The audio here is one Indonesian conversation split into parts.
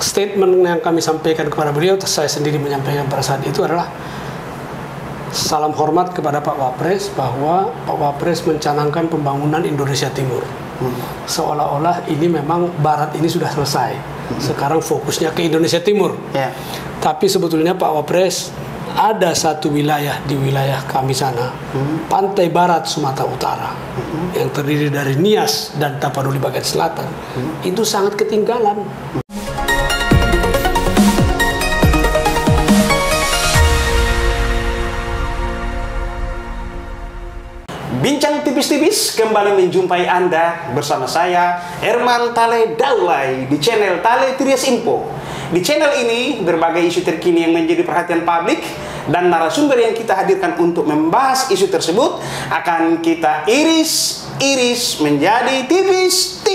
statement yang kami sampaikan kepada beliau, saya sendiri menyampaikan pada saat itu adalah salam hormat kepada Pak Wapres bahwa Pak Wapres mencanangkan pembangunan Indonesia Timur. Seolah-olah ini memang Barat ini sudah selesai. Sekarang fokusnya ke Indonesia Timur. Tapi sebetulnya Pak Wapres ada satu wilayah di wilayah kami sana, pantai barat Sumatera Utara, yang terdiri dari Nias dan Tapanuli bagian selatan, itu sangat ketinggalan. Bincang tipis-tipis kembali menjumpai Anda bersama saya Herman Tale Daulay di channel Tale Trias Info. Di channel ini berbagai isu terkini yang menjadi perhatian publik dan narasumber yang kita hadirkan untuk membahas isu tersebut akan kita iris menjadi tipis-tipis.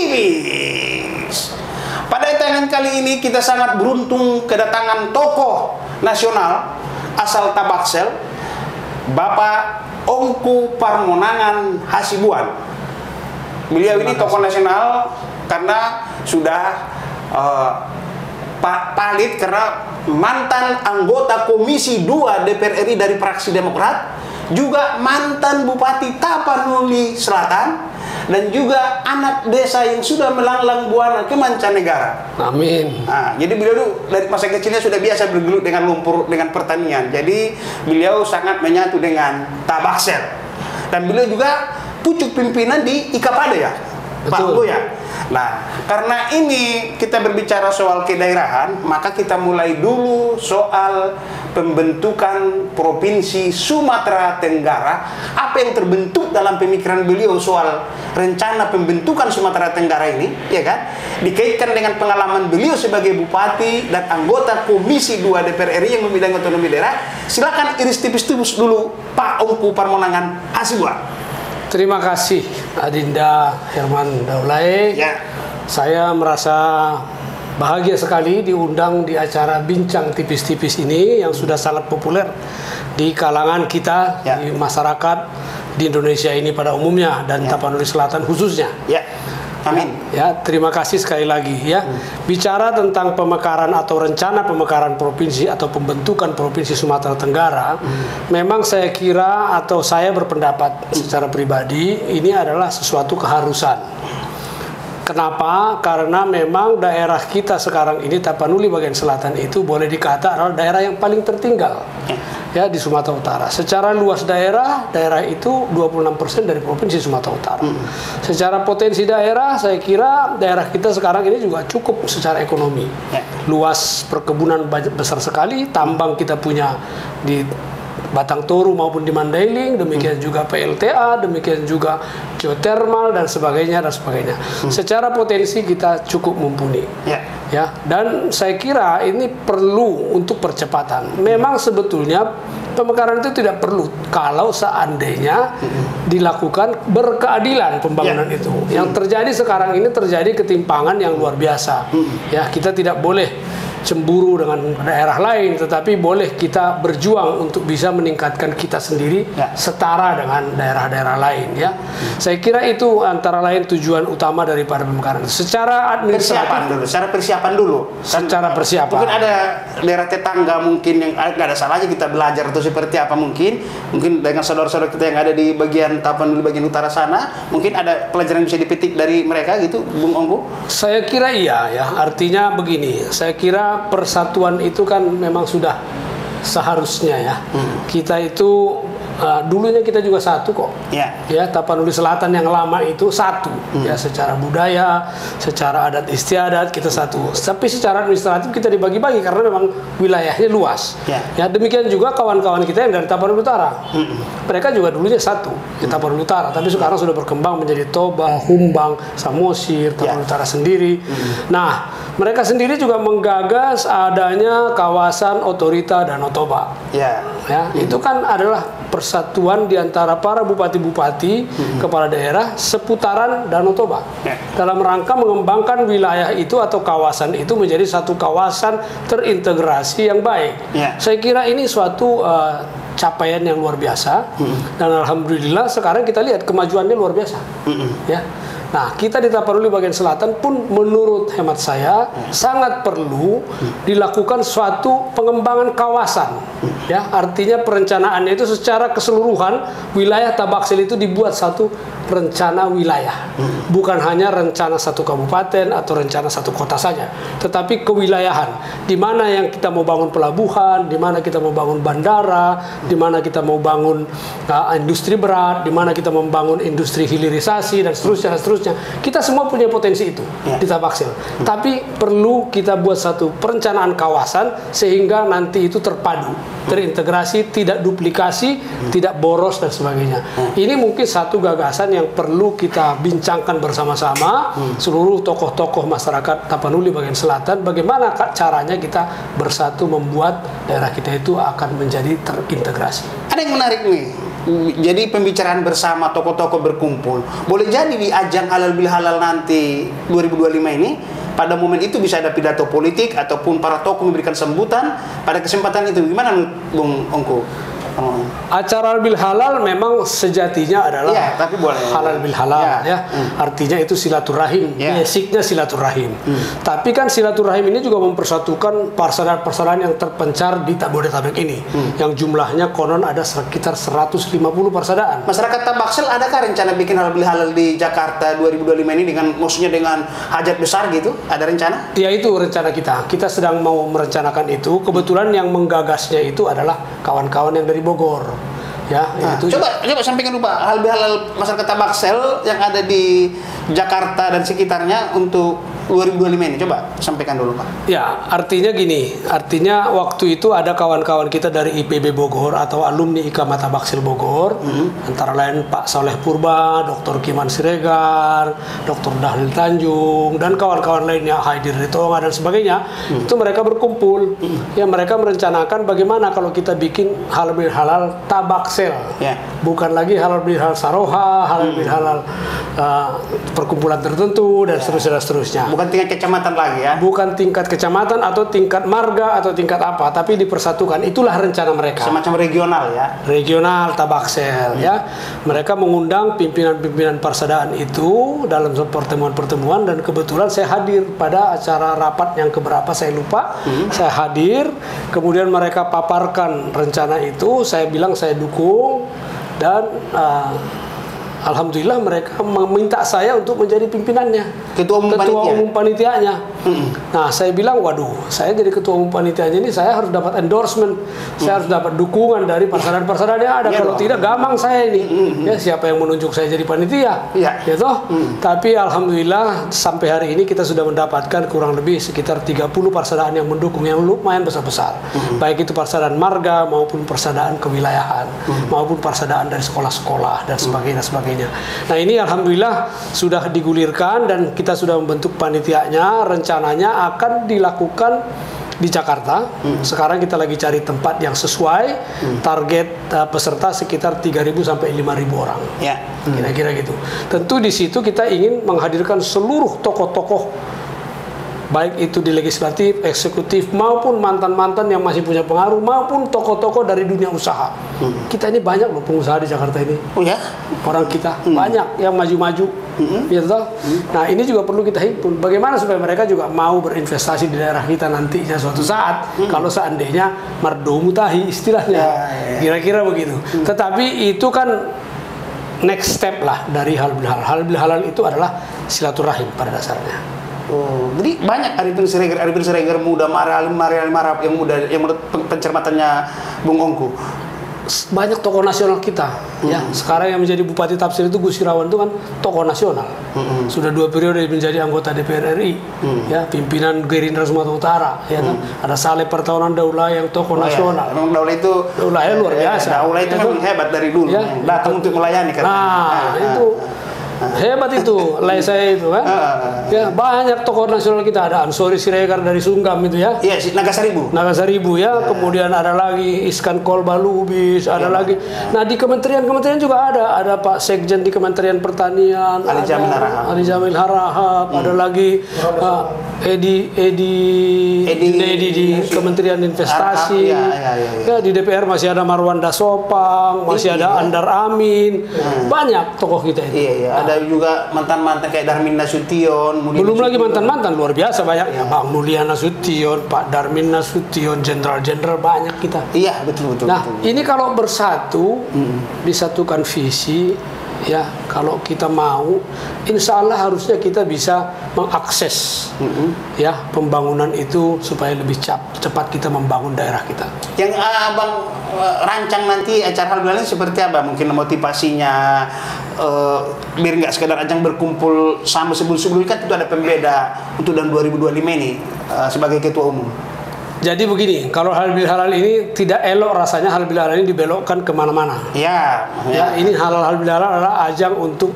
Pada tayangan kali ini kita sangat beruntung kedatangan tokoh nasional asal Tabaksel, Bapak Ongku Parmonangan Hasibuan. Beliau ini tokoh nasional karena sudah palit karena mantan anggota Komisi 2 DPR RI dari fraksi Demokrat, juga mantan Bupati Tapanuli Selatan, dan juga anak desa yang sudah melanglang buana ke mancanegara. Amin. Nah, jadi beliau itu dari masa kecilnya sudah biasa bergelut dengan lumpur, dengan pertanian. Jadi beliau sangat menyatu dengan Tabaksel. Dan beliau juga pucuk pimpinan di IKAPADA ya, Pak Ongku ya. Nah, karena ini kita berbicara soal kedaerahan, maka kita mulai dulu soal pembentukan Provinsi Sumatera Tenggara. Apa yang terbentuk dalam pemikiran beliau soal rencana pembentukan Sumatera Tenggara ini, ya kan? Dikaitkan dengan pengalaman beliau sebagai bupati dan anggota Komisi 2 DPR RI yang membidangi otonomi daerah. Silakan iris tipis-tipis dulu Pak Ongku Parmonangan Hasibuan. Terima kasih Adinda Herman Daulay. Saya merasa bahagia sekali diundang di acara bincang tipis-tipis ini yang sudah sangat populer di kalangan kita, di masyarakat di Indonesia ini pada umumnya dan Tapanuli Selatan khususnya. Amin. Ya, terima kasih sekali lagi ya. Bicara tentang pemekaran atau rencana pemekaran provinsi atau pembentukan Provinsi Sumatera Tenggara, memang saya kira atau saya berpendapat secara pribadi ini adalah sesuatu keharusan. Kenapa? Karena memang daerah kita sekarang ini Tapanuli bagian selatan itu boleh dikata adalah daerah yang paling tertinggal ya di Sumatera Utara. Secara luas daerah itu 26% dari Provinsi Sumatera Utara. Secara potensi daerah, saya kira daerah kita sekarang ini juga cukup secara ekonomi. Luas perkebunan besar sekali, tambang kita punya di Batang Toru maupun di Mandailing, demikian juga PLTA, demikian juga geothermal dan sebagainya dan sebagainya. Secara potensi kita cukup mumpuni. Ya, dan saya kira ini perlu untuk percepatan. Memang sebetulnya pemekaran itu tidak perlu kalau seandainya dilakukan berkeadilan pembangunan itu. Yang terjadi sekarang ini terjadi ketimpangan yang luar biasa. Ya, kita tidak boleh cemburu dengan daerah lain, tetapi boleh kita berjuang untuk bisa meningkatkan kita sendiri setara dengan daerah-daerah lain ya. Saya kira itu antara lain tujuan utama daripada pemekaran. Secara administratif, persiapan dulu. Secara persiapan. Mungkin ada daerah tetangga mungkin yang nggak ada salahnya kita belajar atau seperti apa mungkin dengan saudara-saudara kita yang ada di bagian Tapanuli bagian utara sana, mungkin ada pelajaran yang bisa dipetik dari mereka gitu, Bung Ongku? Saya kira iya ya. Artinya begini, saya kira persatuan itu kan memang sudah seharusnya ya. Kita itu dulunya kita juga satu kok. Ya, Tapanuli Selatan yang lama itu satu. Ya, secara budaya, secara adat istiadat kita satu. Tapi secara administratif kita dibagi-bagi karena memang wilayahnya luas. Ya, demikian juga kawan-kawan kita yang dari Tapanuli Utara. Mereka juga dulunya satu di Tapanuli Utara, tapi sekarang sudah berkembang menjadi Toba, Humbang, Samosir, Tapanuli Utara sendiri. Nah, mereka sendiri juga menggagas adanya kawasan otorita Danau Toba. Ya, itu kan adalah persatuan di antara para bupati-bupati kepala daerah seputaran Danau Toba dalam rangka mengembangkan wilayah itu atau kawasan itu menjadi satu kawasan terintegrasi yang baik. Saya kira ini suatu capaian yang luar biasa dan alhamdulillah sekarang kita lihat kemajuannya luar biasa. Ya. Nah, kita di Tapanuli bagian selatan pun menurut hemat saya sangat perlu dilakukan suatu pengembangan kawasan. Ya, artinya perencanaannya itu secara keseluruhan wilayah Tabaksel itu dibuat satu rencana wilayah. Bukan hanya rencana satu kabupaten atau rencana satu kota saja, tetapi kewilayahan. Di mana yang kita mau bangun pelabuhan, di mana kita mau bangun bandara, di mana kita mau bangun industri berat, di mana kita membangun industri hilirisasi dan seterusnya dan seterusnya. Kita semua punya potensi itu di Tabaksel. Tapi perlu kita buat satu perencanaan kawasan sehingga nanti itu terpadu, terintegrasi, tidak duplikasi, tidak boros dan sebagainya. Ini mungkin satu gagasan yang perlu kita bincangkan bersama-sama seluruh tokoh-tokoh masyarakat Tapanuli bagian selatan. Bagaimana caranya kita bersatu membuat daerah kita itu akan menjadi terintegrasi. Ada yang menarik nih. Jadi pembicaraan bersama tokoh-tokoh berkumpul. Boleh jadi di ajang halal bil halal nanti 2025 ini, pada momen itu bisa ada pidato politik ataupun para tokoh memberikan sambutan pada kesempatan itu. Gimana Bung Ongko? Acara halal bil halal memang sejatinya adalah tapi boleh. halal bil halal artinya itu silaturahim, basicnya silaturahim. Tapi kan silaturahim ini juga mempersatukan persaudaraan yang terpencar di Jabodetabek ini, yang jumlahnya konon ada sekitar 150 persaudaraan. Masyarakat Tabaksel adakah rencana bikin halal bil halal di Jakarta 2025 ini dengan maksudnya dengan hajat besar gitu? Ada rencana? Ya, itu rencana kita. Kita sedang mau merencanakan itu. Kebetulan yang menggagasnya itu adalah kawan-kawan yang dari Bogor. Ya, itu coba sampaikan dulu Pak, halal masyarakat Tabaksel yang ada di Jakarta dan sekitarnya untuk 2025 ini, coba sampaikan dulu Pak. Ya, artinya gini, artinya waktu itu ada kawan-kawan kita dari IPB Bogor atau alumni IKAMA Tabaksel Bogor, antara lain Pak Saleh Purba, Dr. Kiman Siregar, Dr. Dahlil Tanjung, dan kawan-kawan lainnya, Haidir Ritonga dan sebagainya. Itu mereka berkumpul, ya mereka merencanakan bagaimana kalau kita bikin halal bil halal Tabaksel, bukan lagi halal bil halal Saroha, halal bil halal perkumpulan tertentu dan seterusnya. Bukan tingkat kecamatan lagi ya? Bukan tingkat kecamatan atau tingkat marga atau tingkat apa, tapi dipersatukan. Itulah rencana mereka. Semacam regional ya? Regional Tabaksel ya. Mereka mengundang pimpinan-pimpinan persaudaraan itu dalam pertemuan-pertemuan, dan kebetulan saya hadir pada acara rapat yang keberapa saya lupa. Saya hadir, kemudian mereka paparkan rencana itu, saya bilang saya dukung, dan alhamdulillah mereka meminta saya untuk menjadi pimpinannya, ketua umum panitianya. Nah, saya bilang, waduh, saya jadi ketua umum panitianya ini saya harus dapat endorsement, saya harus dapat dukungan dari persaudaraan-persaudaraan yang ada. Kalau tidak, gamang saya ini. Ya, siapa yang menunjuk saya jadi panitia? Gitu. Tapi alhamdulillah sampai hari ini kita sudah mendapatkan kurang lebih sekitar 30 persaudaraan yang mendukung, yang lumayan besar-besar. Baik itu persaudaraan marga maupun persaudaraan kewilayahan, maupun persaudaraan dari sekolah-sekolah dan sebagainya. Nah, ini alhamdulillah sudah digulirkan dan kita sudah membentuk panitianya. Rencananya akan dilakukan di Jakarta. Sekarang kita lagi cari tempat yang sesuai. Target peserta sekitar 3.000 sampai 5.000 orang. Kira-kira gitu. Tentu di situ kita ingin menghadirkan seluruh tokoh-tokoh, baik itu di legislatif, eksekutif, maupun mantan-mantan yang masih punya pengaruh, maupun tokoh-tokoh dari dunia usaha. Kita ini banyak loh pengusaha di Jakarta ini. Orang kita banyak yang maju-maju. Nah, ini juga perlu kita himpun. Bagaimana supaya mereka juga mau berinvestasi di daerah kita nantinya suatu saat, kalau seandainya mardo mutahi istilahnya. Kira-kira begitu. Tetapi itu kan next step lah dari halal bil halal. Halal bil halal itu adalah silaturahim pada dasarnya. Jadi banyak Arifin Siregar muda, Marialim yang muda, yang menurut pencermatannya Bung Ongko. Banyak tokoh nasional kita, ya. Sekarang yang menjadi Bupati Tapsir itu Gus Irawan itu kan tokoh nasional. Sudah 2 periode menjadi anggota DPR RI, ya, pimpinan Gerindra Sumatera Utara, ya kan. Ada Saleh Pertahunan Daulah yang tokoh nasional. Memang Daulah itu luar biasa. Daulah itu memang hebat dari dulu, datang untuk melayani kan. Itu hebat itu, saya itu kan. Ya, banyak tokoh nasional kita, ada Ansori Siregar dari Sungkam itu ya. Iya, Naga Saribu ya. Kemudian ada lagi Iskan Kolba Lubis, ada lagi. Nah, di kementerian juga ada Pak Sekjen di Kementerian Pertanian, Ali Jamil Harahap, ada lagi Edi di Kementerian Investasi, ya di DPR masih ada Marwanda Sopang, masih ada Andar Amin, banyak tokoh kita itu. Ada juga mantan-mantan kayak Darmin Nasution. Belum lagi mantan-mantan luar biasa banyaknya, Bang Mulia Nasution, Pak Darmin Nasution, jenderal-jenderal banyak kita. Iya betul. Nah ini kalau bersatu, disatukan visi. Ya, kalau kita mau, insya Allah harusnya kita bisa mengakses ya pembangunan itu supaya lebih cepat kita membangun daerah kita. Yang abang rancang nanti acara halal seperti apa? Mungkin motivasinya biar nggak sekedar ajang berkumpul sama sebelum-sebelumnya, kan itu ada pembeda untuk tahun 2025 ini sebagai ketua umum. Jadi begini, kalau halal ini tidak elok rasanya halal ini dibelokkan kemana-mana. Ya, ini halal adalah ajang untuk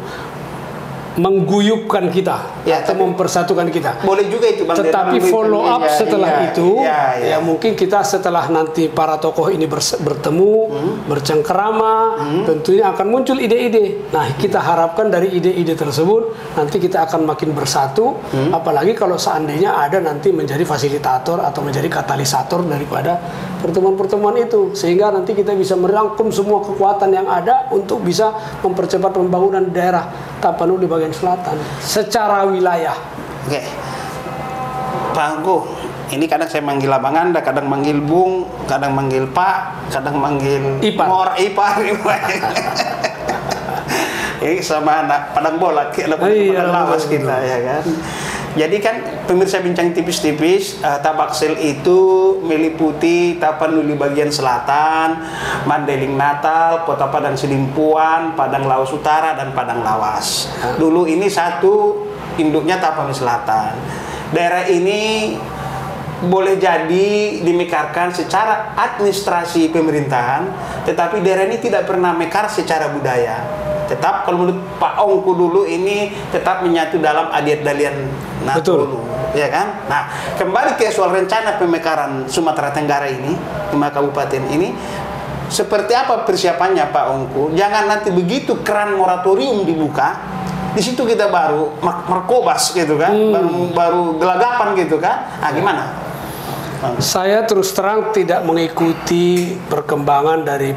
mengguyupkan kita atau mempersatukan kita. Boleh juga itu Bang. Tetapi follow up setelah itu, ya mungkin kita setelah nanti para tokoh ini bertemu, bercengkerama, tentunya akan muncul ide-ide. Nah, kita harapkan dari ide-ide tersebut nanti kita akan makin bersatu, apalagi kalau seandainya ada nanti menjadi fasilitator atau menjadi katalisator daripada pertemuan-pertemuan itu, sehingga nanti kita bisa merangkum semua kekuatan yang ada untuk bisa mempercepat pembangunan daerah Tapanuli bagian selatan secara wilayah. Oke, Pak Angku, ini kadang saya manggil Abang Anda, kadang manggil Bung, kadang manggil Pak, kadang manggil Ipar. Ini sama anak padang bola, anak padang lawas kita, ya kan. Jadi kan pemirsa bincang tipis-tipis, Tabaksel itu meliputi Tapanuli bagian selatan, Mandeling Natal, Kota Padang Sidimpuan, Padang Lawas Utara, dan Padang Lawas. Dulu ini satu induknya Tapanuli Selatan. Daerah ini boleh jadi dimekarkan secara administrasi pemerintahan, tetapi daerah ini tidak pernah mekar secara budaya. Tetap kalau menurut Pak Ongku dulu ini tetap menyatu dalam adat dalian Natulu, ya kan? Nah, kembali ke soal rencana pemekaran Sumatera Tenggara ini, 5 kabupaten ini, seperti apa persiapannya Pak Ongku? Jangan nanti begitu keran moratorium dibuka, di situ kita baru merkobas gitu kan, baru gelagapan gitu kan? Nah, gimana? Saya terus terang tidak mengikuti perkembangan dari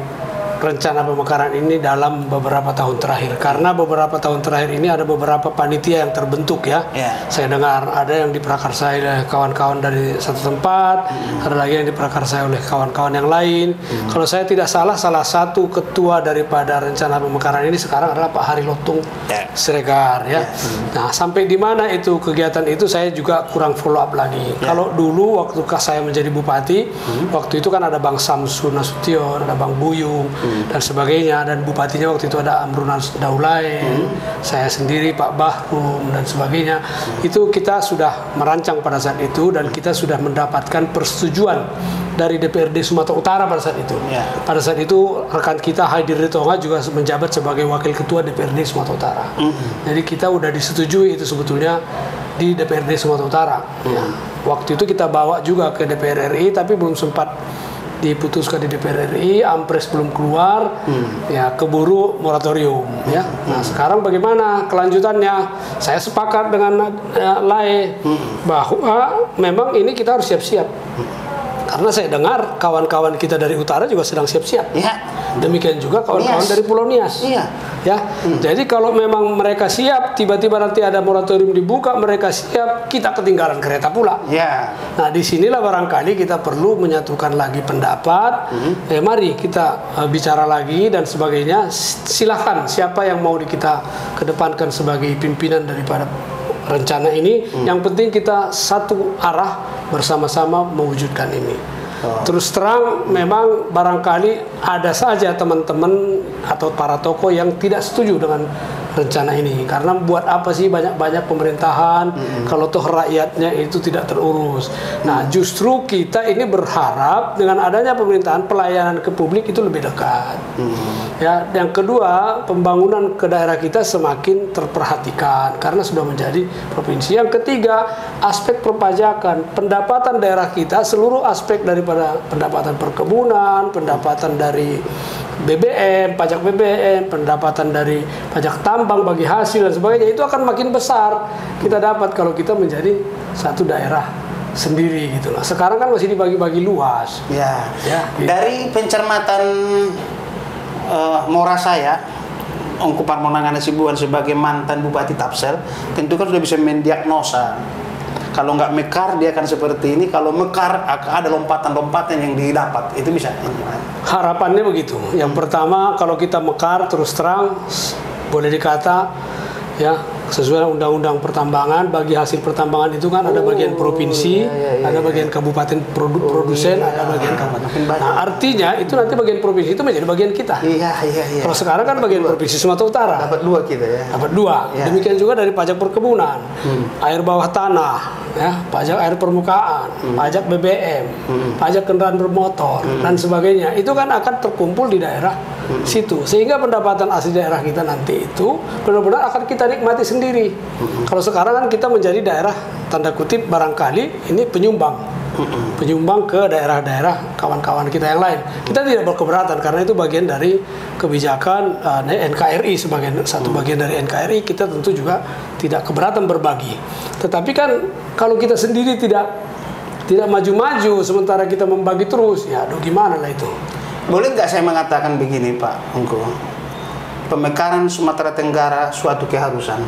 rencana pemekaran ini dalam beberapa tahun terakhir, karena beberapa tahun terakhir ini ada beberapa panitia yang terbentuk ya. Saya dengar ada yang diprakarsai oleh kawan-kawan dari satu tempat, ada lagi yang diprakarsai oleh kawan-kawan yang lain. Kalau saya tidak salah, salah satu ketua daripada rencana pemekaran ini sekarang adalah Pak Hari Lotung Siregar ya. Nah, sampai di mana itu kegiatan itu saya juga kurang follow up lagi. Kalau dulu waktu saya menjadi bupati, waktu itu kan ada Bang Samsun Nasution, ada Bang Buyung dan sebagainya, dan bupatinya waktu itu ada Amrun Daulay, saya sendiri, Pak Bahrum dan sebagainya. Itu kita sudah merancang pada saat itu, dan kita sudah mendapatkan persetujuan dari DPRD Sumatera Utara pada saat itu. Pada saat itu rekan kita Haidir Ritonga juga menjabat sebagai wakil ketua DPRD Sumatera Utara. Jadi kita udah disetujui itu sebetulnya di DPRD Sumatera Utara. Waktu itu kita bawa juga ke DPR RI, tapi belum sempat diputuskan di DPR RI, Ampres belum keluar, ya keburu moratorium ya. Nah, sekarang bagaimana kelanjutannya? Saya sepakat dengan Lae bahwa memang ini kita harus siap-siap. Karena saya dengar kawan-kawan kita dari utara juga sedang siap-siap. Demikian juga kawan-kawan dari Pulau Nias. Ya. Jadi kalau memang mereka siap, tiba-tiba nanti ada moratorium dibuka, mereka siap, kita ketinggalan kereta pula. Nah, disinilah barangkali kita perlu menyatukan lagi pendapat. Mari kita bicara lagi dan sebagainya. Silahkan siapa yang mau kita kedepankan sebagai pimpinan daripada rencana ini. Yang penting kita satu arah bersama-sama mewujudkan ini. Terus terang memang barangkali ada saja teman-teman atau para tokoh yang tidak setuju dengan rencana ini, karena buat apa sih banyak-banyak pemerintahan kalau toh rakyatnya itu tidak terurus. Nah, justru kita ini berharap dengan adanya pemerintahan, pelayanan ke publik itu lebih dekat. Ya, yang kedua, pembangunan ke daerah kita semakin terperhatikan karena sudah menjadi provinsi. Yang ketiga, aspek perpajakan, pendapatan daerah kita, seluruh aspek daripada pendapatan perkebunan, pendapatan dari BBM, pajak BBM, pendapatan dari pajak tambang bagi hasil dan sebagainya, itu akan makin besar kita dapat kalau kita menjadi satu daerah sendiri gitu loh. Sekarang kan masih dibagi-bagi luas. Ya. Ya, gitu. Dari pencermatan mora saya, Ongku Parmonangan Hasibuan sebagai mantan Bupati Tapsel, tentu kan sudah bisa mendiagnosa. Kalau nggak mekar dia akan seperti ini. Kalau mekar ada lompatan-lompatan yang didapat. Itu bisa. Harapannya begitu. Yang pertama, kalau kita mekar terus terang, boleh dikata ya sesuai undang-undang pertambangan, bagi hasil pertambangan itu kan ada bagian provinsi, ada bagian kabupaten produsen, ada bagian kabupaten. Nah, artinya itu nanti bagian provinsi itu menjadi bagian kita. Iya. Kalau sekarang kan bagian provinsi Sumatera Utara. Dapat 2 kita ya. Dapat 2. Ya. Demikian juga dari pajak perkebunan, air bawah tanah, ya, pajak air permukaan, pajak BBM, pajak kendaraan bermotor dan sebagainya. Itu kan akan terkumpul di daerah situ. Sehingga pendapatan asli daerah kita nanti itu benar-benar akan kita nikmati sendiri. Kalau sekarang kan kita menjadi daerah tanda kutip barangkali ini penyumbang. Penyumbang ke daerah-daerah kawan-kawan kita yang lain. Kita tidak berkeberatan karena itu bagian dari kebijakan NKRI sebagai satu bagian dari NKRI. Kita tentu juga tidak keberatan berbagi. Tetapi kan kalau kita sendiri tidak maju-maju sementara kita membagi terus, ya aduh gimana lah itu. Boleh nggak saya mengatakan begini Pak Ongku? Pemekaran Sumatera Tenggara suatu keharusan.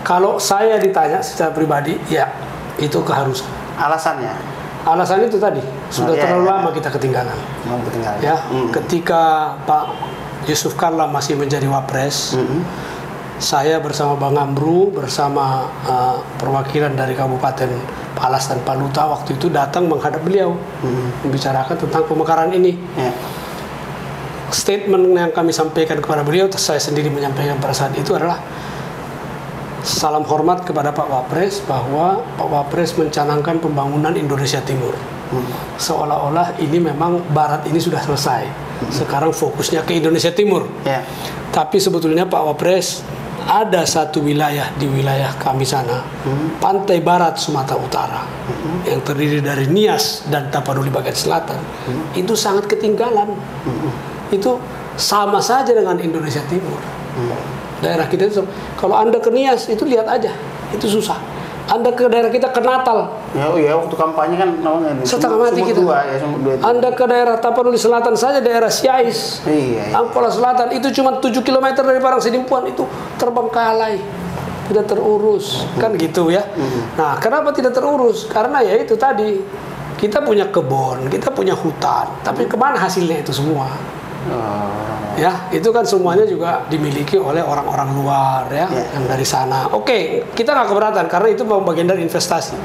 Kalau saya ditanya secara pribadi, ya itu keharusan. Alasannya? Alasan itu tadi sudah terlalu lama kita ketinggalan. Ya, ketika Pak Yusuf Kalla masih menjadi Wapres, saya bersama Bang Amru, bersama perwakilan dari Kabupaten Palas dan Paluta waktu itu datang menghadap beliau, membicarakan tentang pemekaran ini. Statement yang kami sampaikan kepada beliau, saya sendiri menyampaikan pada saat itu adalah salam hormat kepada Pak Wapres bahwa Pak Wapres mencanangkan pembangunan Indonesia Timur. Seolah-olah ini memang Barat ini sudah selesai. Sekarang fokusnya ke Indonesia Timur. Tapi sebetulnya Pak Wapres ada satu wilayah di wilayah kami sana, pantai barat Sumatera Utara, yang terdiri dari Nias dan Tapanuli bagian selatan. Itu sangat ketinggalan. Itu sama saja dengan Indonesia Timur. Daerah kita itu, kalau Anda ke Nias itu lihat aja, itu susah. Anda ke daerah kita ke Natal, ya waktu kampanye kan setengah mati kita. Anda ke daerah Tapanuli Selatan saja, daerah Siais, Angkola Selatan itu cuma 7 km dari Parangsidimpuan, itu terbengkalai, tidak terurus, kan gitu ya. Nah, kenapa tidak terurus? Karena ya itu tadi, kita punya kebun, kita punya hutan, tapi kemana hasilnya itu semua? Ya, itu kan semuanya juga dimiliki oleh orang-orang luar ya, yang dari sana. Oke, kita nggak keberatan karena itu bagian dari investasi.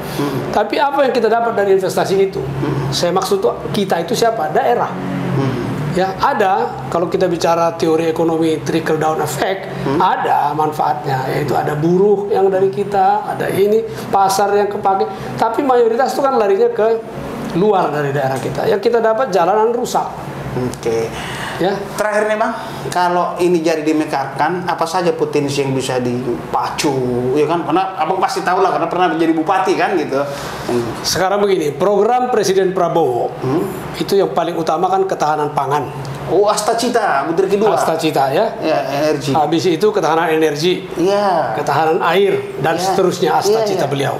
Tapi apa yang kita dapat dari investasi itu? Saya maksud kita itu siapa? Daerah. Ya, ada kalau kita bicara teori ekonomi trickle down effect, ada manfaatnya, yaitu ada buruh yang dari kita, ada ini pasar yang kepake. Tapi mayoritas itu kan larinya ke luar dari daerah kita. Yang kita dapat jalanan rusak. Ya. Terakhir nih Bang, kalau ini jadi dimekarkan, apa saja potensi yang bisa dipacu, ya kan? Karena Abang pasti tahu lah, karena pernah menjadi bupati kan gitu. Sekarang begini, program Presiden Prabowo itu yang paling utama kan ketahanan pangan. Oh, Astacita, butir kedua. Astacita ya. Energi. Habis itu ketahanan energi. Ketahanan air dan seterusnya Astacita beliau.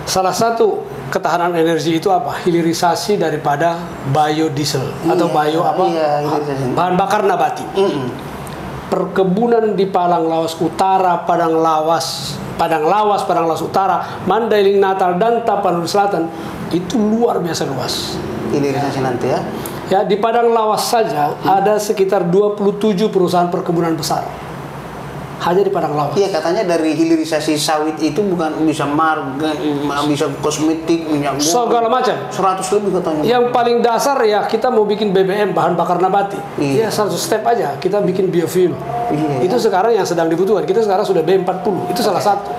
Salah satu ketahanan energi itu apa? Hilirisasi daripada biodiesel atau bahan bakar nabati. Perkebunan di Padang Lawas Utara, Padang Lawas Utara, Mandailing Natal dan Tapanuli Selatan itu luar biasa luas. Hilirisasi nanti ya. Ya, di Padang Lawas saja ada sekitar 27 perusahaan perkebunan besar. Hanya di Padang Lawas. Iya, katanya dari hilirisasi sawit itu bukan bisa marga, bisa kosmetik, minyak goreng, segala macam. 100 lebih katanya. Yang paling dasar ya kita mau bikin BBM bahan bakar nabati. Ya 100 step aja kita bikin biofuel. Itu sekarang yang sedang dibutuhkan. Kita sekarang sudah B40. Itu salah satu.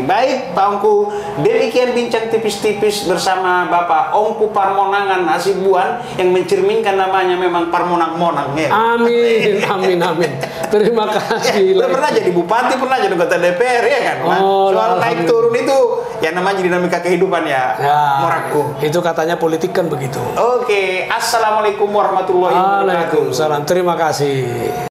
Baik Pak Ongku, demikian bincang tipis-tipis bersama Bapak Ongku Parmonangan Hasibuan yang mencerminkan namanya memang Parmonang-monang ya. Amin. Terima kasih. Pernah jadi bupati, pernah jadi anggota DPR ya kan? Soal naik turun itu yang namanya dinamika kehidupan ya, Moraku. Itu katanya politik kan begitu. Oke, assalamualaikum warahmatullahi wabarakatuh. Waalaikumsalam. Terima kasih.